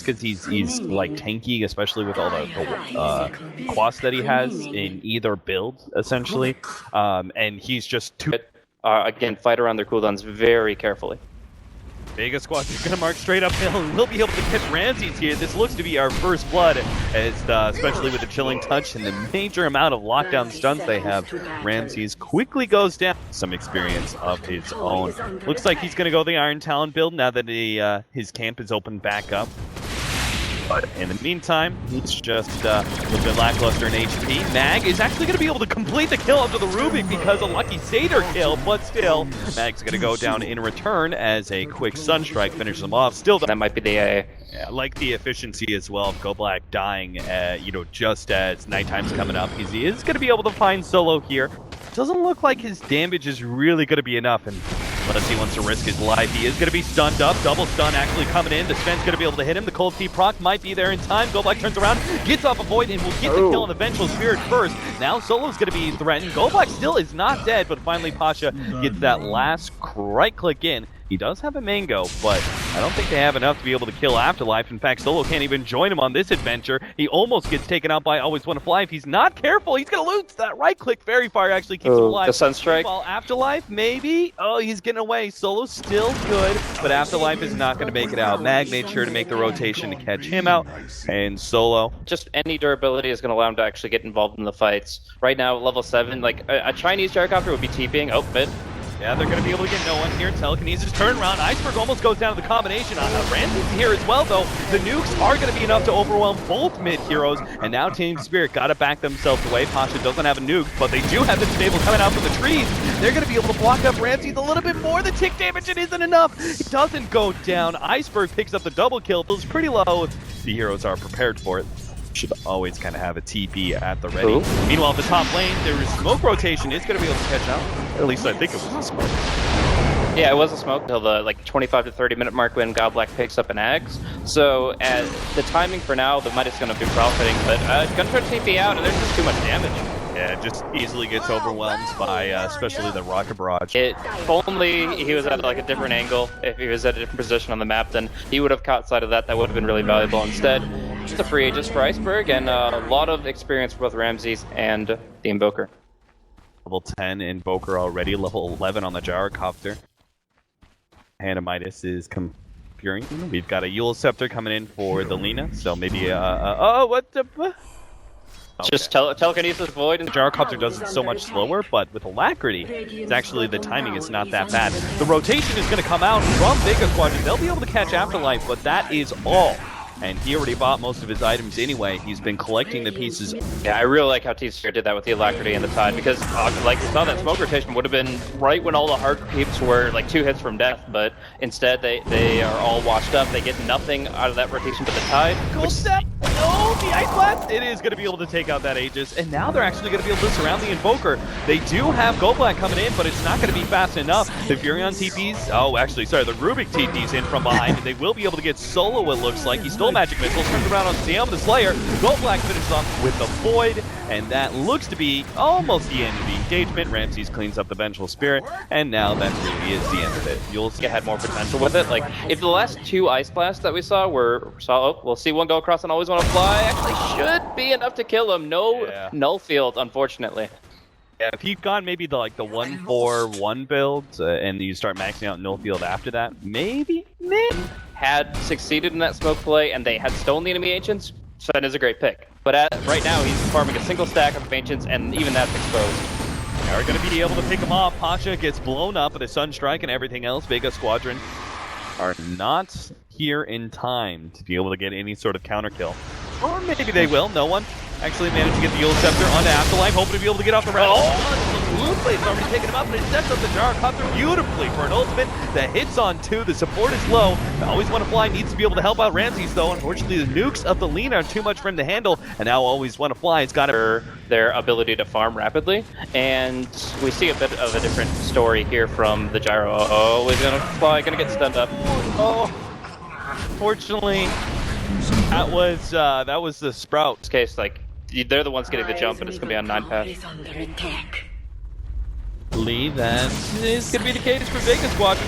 just because he's like tanky, especially with all the quas that he has in either build, essentially. And he's just too... Again, fight around their cooldowns very carefully. ۋeգa Ｓquadron's is going to march straight uphill, and we'll be able to catch Ramses here. This looks to be our first blood, as especially with the chilling touch and the major amount of lockdown stunts they have. Ramses quickly goes down. Some experience of his own. Looks like he's going to go the Iron Talon build now that his camp is opened back up. But in the meantime, he's just a little bit lackluster in HP. Mag is actually going to be able to complete the kill onto the Rubik because a lucky Satyr kill, but still, Mag's going to go down in return as a quick Sunstrike finishes him off. Still, that might be the AA. Yeah, I like the efficiency as well of GoBlack dying, just as nighttime's coming up. He is going to be able to find Solo here. Doesn't look like his damage is really going to be enough, and unless he wants to risk his life, he is going to be stunned up. Double stun actually coming in. The Sven's going to be able to hit him. The Cold Feet proc might be there in time. GoBlack turns around, gets off a Void, and will get the kill on the Vengeful Spirit first. Now Solo's going to be threatened. GoBlack still is not dead, but finally Pasha gets that last right click in. He does have a Mango, but I don't think they have enough to be able to kill Afterlife. In fact, Solo can't even join him on this adventure. He almost gets taken out by Always Wanna Fly. If he's not careful, he's going to lose that right click. Very far actually keeps him alive. The Sunstrike. While Afterlife, maybe? Oh, he's getting away. Solo's still good, but Afterlife is not going to make it out. Mag made sure to make the rotation to catch him out, and Solo. Just any durability is going to allow him to actually get involved in the fights. Right now, level 7, like a Chinese gyrocopter would be TPing. Oh, mid. Yeah, they're going to be able to get no one here. Telekinesis turn around. Iceberg almost goes down to the combination. Ramses here as well, though. The nukes are going to be enough to overwhelm both mid heroes. And now Tīm Ｓpirit got to back themselves away. Pasha doesn't have a nuke, but they do have the stable coming out from the trees. They're going to be able to block up Ramses a little bit more. The tick damage, it isn't enough. It doesn't go down. Iceberg picks up the double kill. Feels pretty low. The heroes are prepared for it. Should always kind of have a TP at the ready. Meanwhile, the top lane, there is smoke rotation. It's going to be able to catch out. At least I think it was a smoke. Yeah, it was a smoke until the 25 to 30 minute mark when GoBlack picks up an Axe. So as the timing for now, the Midas is going to be profiting, but it's going to try to TP out, and there's just too much damage. Yeah, it just easily gets overwhelmed by especially the rocket barrage. If only he was at a different angle, if he was at a different position on the map, then he would have caught sight of that. That would have been really valuable. Instead, just a free Aegis for Iceberg, and a lot of experience for both Ramses and the Invoker. Level 10 Invoker already, level 11 on the Gyrocopter. Midas is Fury. We've got a Eul Scepter coming in for the Lina, so maybe what the... Okay. Just telekinesis void, and the Gyrocopter does it so much slower, but with Alacrity, it's actually the timing is not that bad. The rotation is going to come out from ۋeգa Ｓquadron. They'll be able to catch Afterlife, but that is all. And he already bought most of his items anyway. He's been collecting the pieces. Yeah, I really like how Tīm Ｓpirit did that with the Alacrity and the Tide, because like you saw, that smoke rotation would have been right when all the hard peeps were 2 hits from death, but instead they are all washed up. They get nothing out of that rotation but the Tide. Cool step! Oh, the Ice Blast! It is going to be able to take out that Aegis, and now they're actually going to be able to surround the Invoker. They do have GoBlack coming in, but it's not going to be fast enough. The Furion TPs, the Rubik TPs in from behind, and they will be able to get Solo, it looks like. He stole Magic Missiles, turns around on Sam the Slayer. GoBlack finishes off with the Void, and that looks to be almost the end of the engagement. Ramses cleans up the Vengeful Spirit, and now that really is the end of it. You'll see it had more potential with it. If the last 2 Ice Blasts that we saw we'll see one go across and Always Wanna Fly, actually should be enough to kill him. No Null Field, unfortunately. Yeah, if you've gone maybe the 1-4-1 build, and you start maxing out Null Field after that, maybe had succeeded in that smoke play and they had stolen the enemy Ancients, so that is a great pick. But right now he's farming a single stack of Ancients, and even that's exposed. Are going to be able to pick him off. Pasha gets blown up with a Sunstrike and everything else. ۋeգa Ｓquadron are not here in time to be able to get any sort of counter kill. Or maybe they will. No one actually managed to get the Eul Scepter onto Afterlife, hoping to be able to get off the red. The blue plate's already taken him up, but it sets up the Gyrocopter beautifully for an ultimate that hits on 2. The support is low. I Always Wanna Fly needs to be able to help out Ramses, though. Unfortunately, the nukes of the Lina are too much for him to handle, and now Always Wanna Fly has got their ability to farm rapidly, and we see a bit of a different story here from the Gyro. Always Wanna Fly, gonna get stunned up. Oh, fortunately, that was the Sprout. In this case, they're the ones getting the jump, and it's gonna be on 9 path. Lee, that is gonna be the case for ۋeգa Ｓquadron.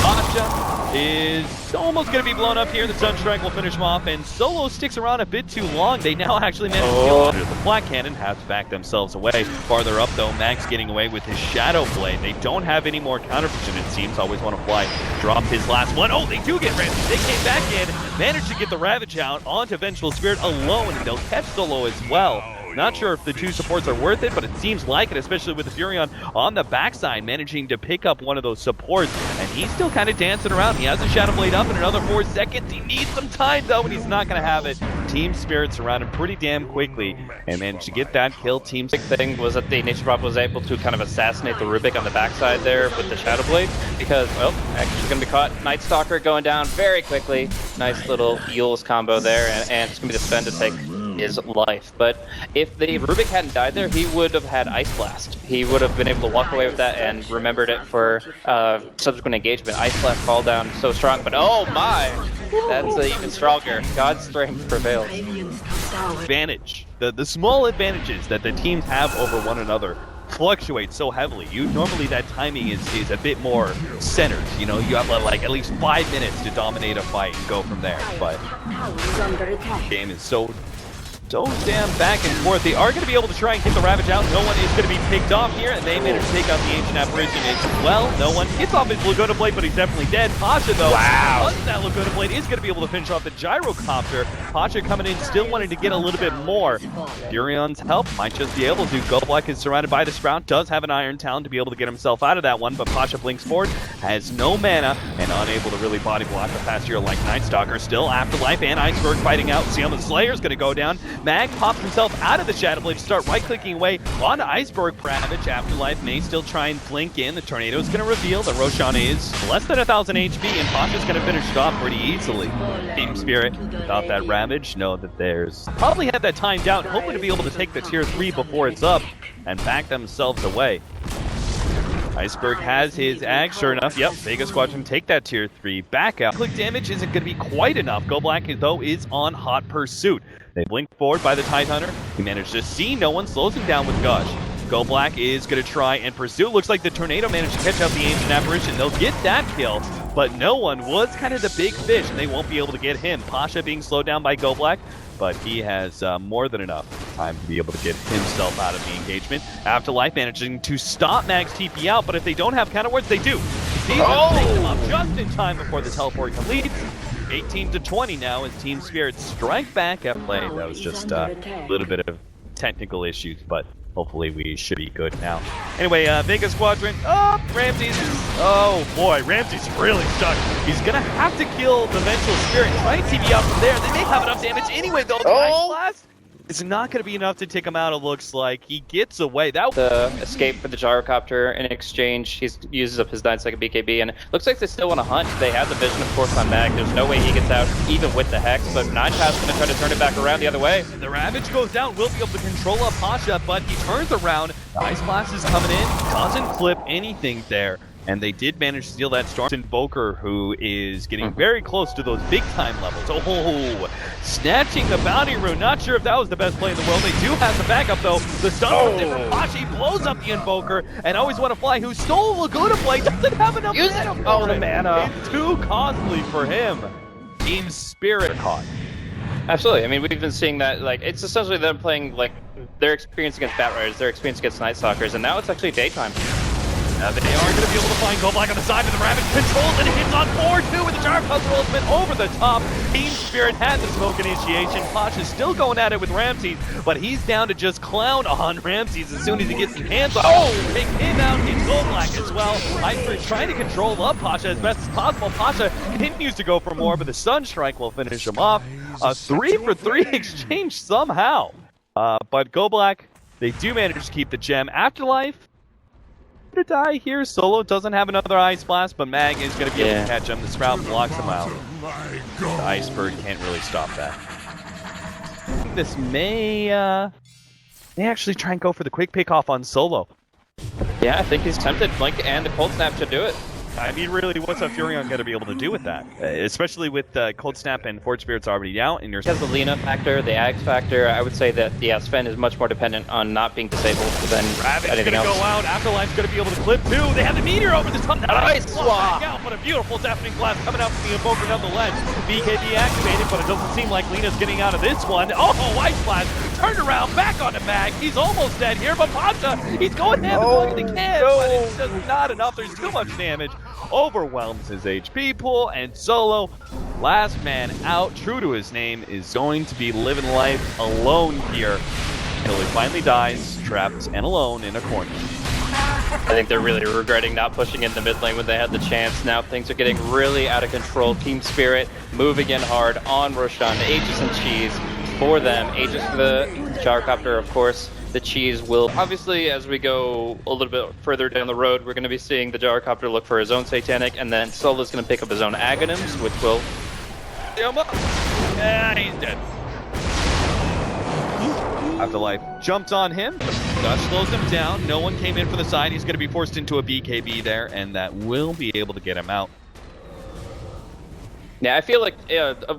Pasha is almost going to be blown up here. The Sunstrike will finish him off, and Solo sticks around a bit too long. They now actually manage to kill under the Black Cannon, have to back themselves away. Farther up, though, Max getting away with his Shadow Blade. They don't have any more counter vision, it seems. Always want to fly. Drop his last one. Oh, they do get Ramsey. They came back in, managed to get the Ravage out onto Vengeful Spirit alone, and they'll catch Solo as well. Not sure if the two supports are worth it, but it seems like it, especially with the Furion on the backside, managing to pick up one of those supports. And he's still kind of dancing around. He has a Shadow Blade up in another 4 seconds. He needs some time, though, and he's not going to have it. Team Spirit surround him pretty damn quickly and managed to get that kill. Team Big thing was that the Nature Prop was able to kind of assassinate the Rubik on the backside there with the Shadow Blade, because, well, actually going to be caught. Night Stalker going down very quickly. Nice little Yules combo there, and it's going to be the Sven to take his life. But if the Rubik hadn't died there, he would have had Ice Blast. He would have been able to walk away with that and remembered it for subsequent engagement. Ice Blast fall down so strong, but oh my! That's even stronger. God's strength prevails. Advantage. The small advantages that the teams have over one another fluctuate so heavily. Normally that timing is a bit more centered. You know, you have like at least 5 minutes to dominate a fight and go from there. But the game is so damn back and forth. They are going to be able to try and get the Ravage out. No one is going to be picked off here, and they manage to take out the Ancient Apparition as well. No one gets off his Laguna Blade, but he's definitely dead. Pasha, though, because that Laguna Blade is going to be able to finish off the Gyrocopter. Pasha coming in, still wanting to get a little bit more. Furion's help might just be able to. Goldblack is surrounded by the Sprout, does have an Iron Talon to be able to get himself out of that one, but Pasha blinks forward, has no mana, and unable to really body block a fast hero like Night Stalker. Still Afterlife and Iceberg fighting out. Sealman Slayer's going to go down. Mag pops himself out of the Shadow Blade to start right-clicking away on Iceberg Pravich. Afterlife may still try and blink in. The Tornado is going to reveal that Roshan is less than 1,000 HP, and Pasha's going to finish it off pretty easily. Team Spirit, without that Ravage, know that there's probably had that timed out, hoping to be able to take the tier 3 before it's up and back themselves away. Iceberg has his ag, sure enough. Yep, ۋeգa ＳQuadron take that tier 3 back out. Click damage isn't going to be quite enough. Go Black, though, is on hot pursuit. They blink forward by the Tide Hunter. He managed to see no one, slows him down with Gush. Go Black is going to try and pursue. Looks like the Tornado managed to catch out the Ancient Apparition. They'll get that kill, but no one was kind of the big fish, and they won't be able to get him. Pasha being slowed down by Go Black, but he has more than enough time to be able to get himself out of the engagement. Afterlife managing to stop Mag's TP out, but if they don't have counterwards, they do. These pick them up just in time before the teleport completes. 18-20 now as Team Spirit strike back at play. That was just a little bit of technical issues, but hopefully we should be good now. Anyway, ቪеጋ ＳQuadron. Oh, Ramses. Oh boy, Ramses really stuck. He's gonna have to kill the Vengeful Spirit. Try and TP out from there. They may have enough damage anyway, though. The Ice Blast is not going to be enough to take him out, it looks like. He gets away. The escape for the Gyrocopter. In exchange, he uses up his 9-second BKB, and it looks like they still want to hunt. They have the vision, of course, on Mag. There's no way he gets out, even with the Hex, but Ninepath's going to try to turn it back around the other way. The Ravage goes down, will be able to control up Pasha, but he turns around. The Ice Blast is coming in, doesn't clip anything there. And they did manage to steal that Storm Invoker, who is getting very close to those big-time levels. Oh, snatching the Bounty Rune. Not sure if that was the best play in the world. They do have the backup, though. The stun from different Pachi blows up the Invoker, and Always Want to Fly, who stole Laguna Blade, doesn't have enough mana for it. Mana. It's too costly for him. Team Spirit caught. Absolutely. I mean, we've been seeing that, like, it's essentially them playing, like, their experience against Bat Riders, their experience against Night Stalkers, and now it's actually daytime. They are going to be able to find Go Black on the side, but the Ravage controls and hits on 4-2 with the Gyrocopter ultimate over the top. Team Spirit had the smoke initiation. Pasha's still going at it with Ramses, but he's down to just clown on Ramses as soon as he gets his hands on. Oh, take him out in Go Black as well. Iceberg trying to control up Pasha as best as possible. Pasha continues to go for more, but the Sunstrike will finish him off. A 3-for-3 exchange somehow. But Go Black, they do manage to keep the gem. Afterlife to die here. Solo doesn't have another Ice Blast, but Mag is going to be able to catch him. The Sprout blocks him out. The Iceberg can't really stop that. This may actually try and go for the quick pick off on Solo. Yeah, I think he's tempted. Blink and the Cold Snap should do it. I mean, really, what's a Furion going to be able to do with that? Especially with Cold Snap and Forge Spirit's already out, and you're... Because the Lina factor, the Ags factor, I would say that, yeah, Sven is much more dependent on not being disabled than anything else. Go out, Afterlife's going to be able to clip too. They have the meteor over the top. Nice swap! Out, but a beautiful deafening blast coming out from the Invoker nonetheless. BKB activated, but it doesn't seem like Lina's getting out of this one. Oh, Ice Blast turned around, back onto Mag. He's almost dead here, but Pasha, he's going ham and looking the can, but it's just not enough. There's too much damage. Overwhelms his HP pool, and Solo, last man out, true to his name, is going to be living life alone here until he finally dies, trapped and alone in a corner. I think they're really regretting not pushing in the mid lane when they had the chance. Now things are getting really out of control. Team Spirit moving in hard on Roshan. Aegis and Cheese for them. Aegis for the Gyrocopter, of course. The Cheese will, obviously, as we go a little bit further down the road, we're going to be seeing the Gyrocopter look for his own Satanic, and then Solo's going to pick up his own Aghanims, which will... And he's dead. Afterlife jumped on him. Gush slows him down. No one came in for the side. He's going to be forced into a BKB there, and that will be able to get him out. Yeah, I feel like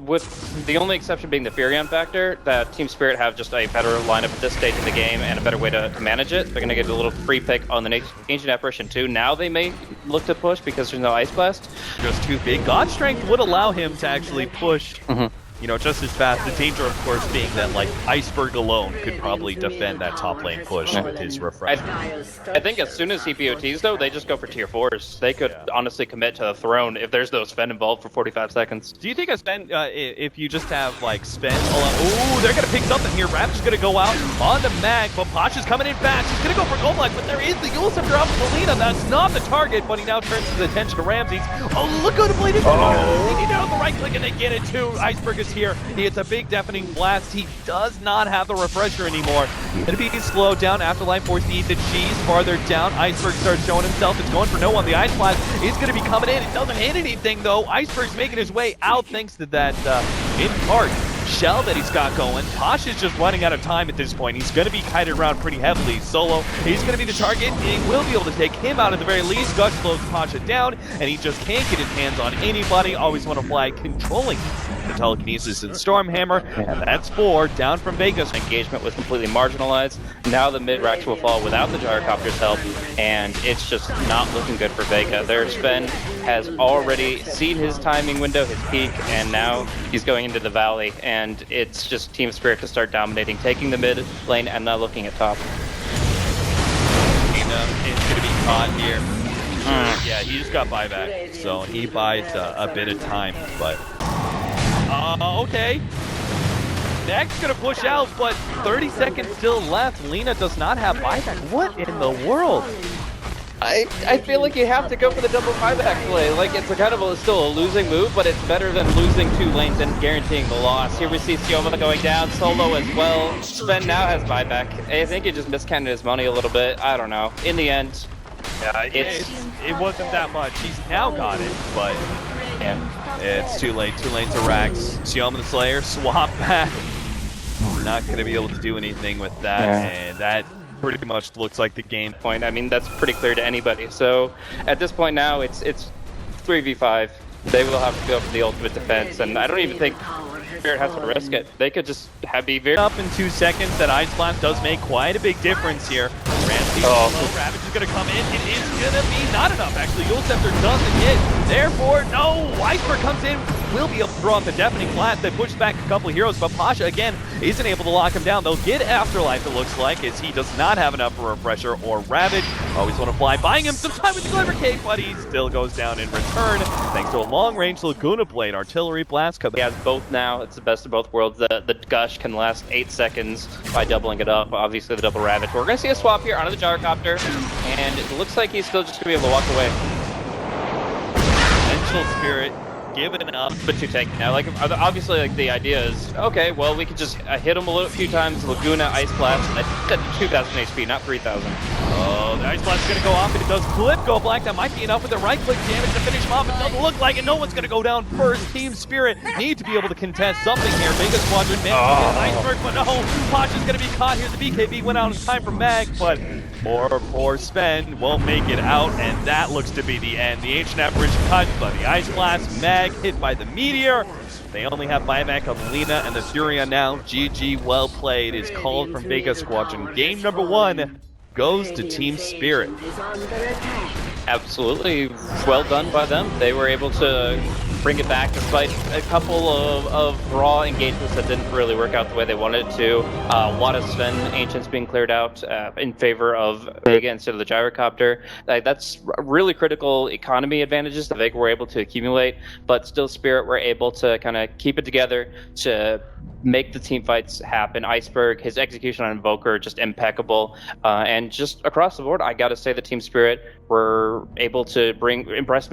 with the only exception being the Furion factor, that Team Spirit have just a better lineup at this stage in the game and a better way to manage it. They're going to get a little free pick on the Ancient Apparition too. Now they may look to push because there's no Ice Blast. Just too big. God Strength would allow him to actually push, you know, just as fast. The danger, of course, being that, like, Iceberg alone could probably defend that top lane push with his refresh. I think as soon as he POTs, though, they just go for tier 4s. They could honestly commit to the throne if there's no Sven involved for 45 seconds. Do you think a Sven, if you just have, like, Sven... Ooh, they're going to pick something here. Raptor's going to go out on the Mag, but Pasha's coming in fast. He's going to go for Goldblack, but there is the Yule Scepter up with Melina. That's not the target, but he now turns his attention to Ramses. Oh, look how the blade is going. They need out the right click, and they get it, too. Iceberg is here. He hits a big deafening blast. He does not have the refresher anymore. Gonna be slowed down. Afterlife forced to eat the cheese. Farther down, Iceberg starts showing himself. It's going for no one. The Ice Blast is gonna be coming in. It doesn't hit anything though. Iceberg's making his way out thanks to that, in part, shell that he's got going. Pasha's just running out of time at this point. He's gonna be kited around pretty heavily. Solo, he's gonna be the target. He will be able to take him out at the very least. Gush slows Pasha down, and he just can't get his hands on anybody. Always want to fly controlling the telekinesis and Stormhammer, and that's 4 down from Vegas. Engagement was completely marginalized. Now the mid-racks will fall without the Gyrocopter's help, and it's just not looking good for Vega. Their Sven has already seen his timing window, his peak, and now he's going into the valley, and it's just Team Spirit to start dominating, taking the mid lane and not looking at top. It's going to be caught here. Yeah, he just got buyback, so he buys a bit of time, but... okay. Next gonna push out, but 30 seconds still left. Lina does not have buyback. What in the world? I feel like you have to go for the double buyback play. Like, it's still a losing move, but it's better than losing 2 lanes and guaranteeing the loss. Here we see Sioma going down, Solo as well. Sven now has buyback. I think he just miscounted his money a little bit. I don't know. In the end, yeah, it wasn't that much. He's now got it, but yeah, it's too late. 2 lanes of racks. Sioma the Slayer, swap back. Not going to be able to do anything with that, and that pretty much looks like the game point. I mean, that's pretty clear to anybody. So at this point now, it's 3v5. They will have to go for the ultimate defense, and I don't even think Spirit has to risk it. They could just be very up in 2 seconds. That Ice Blast does make quite a big difference here. Ramsey, Ravage is going to come in. It is going to be not enough, actually. Yule Scepter doesn't hit. Therefore, no. Iceberg comes in. Will be able to throw out the deafening blast that pushes back a couple of heroes, but Pasha, again, isn't able to lock him down. They'll get Afterlife, it looks like, as he does not have enough for a refresher or Ravage. Always want to fly, buying him some time with the Glimmer Cape, but he still goes down in return, thanks to a long-range Laguna Blade artillery blast. He has both now. It's the best of both worlds. The Gush can last 8 seconds by doubling it up. Obviously, the double Ravage. We're going to see a swap here onto the Gyrocopter, and it looks like he's still just going to be able to walk away. Vengeful Spirit giving up, but you take now. Like, obviously, like, the idea is, okay, well, we could just hit him a few times, Laguna, Ice Blast, and that's 2,000 HP, not 3,000. Oh, the Ice Blast is going to go off, and it does clip Go Black. That might be enough with the right-click damage to finish him off. It doesn't look like it. No one's going to go down first. Team Spirit need to be able to contest something here. Vega Ｓquadrон manages to get an Iceberg, but no, Pasha's going to be caught here. The BKB went out in time for Mag, but Poor Sven won't make it out, and that looks to be the end. The Ancient Average cut by the Ice Blast. Mag hit by the Meteor. They only have buyback on Lina and the Furia now. GG, well played is called from Véga Ｓquadrոn. Game number 1 goes to Team Spirit. Absolutely well done by them. They were able to bring it back despite a couple of raw engagements that didn't really work out the way they wanted it to. A lot of Sven Ancients being cleared out in favor of Véga instead of the Gyrocopter. That's really critical economy advantages that Véga were able to accumulate, but still Spirit were able to kind of keep it together to make the team fights happen. Iceberg, his execution on Invoker, just impeccable. And just across the board, I gotta say the Team Spirit were able to impress me.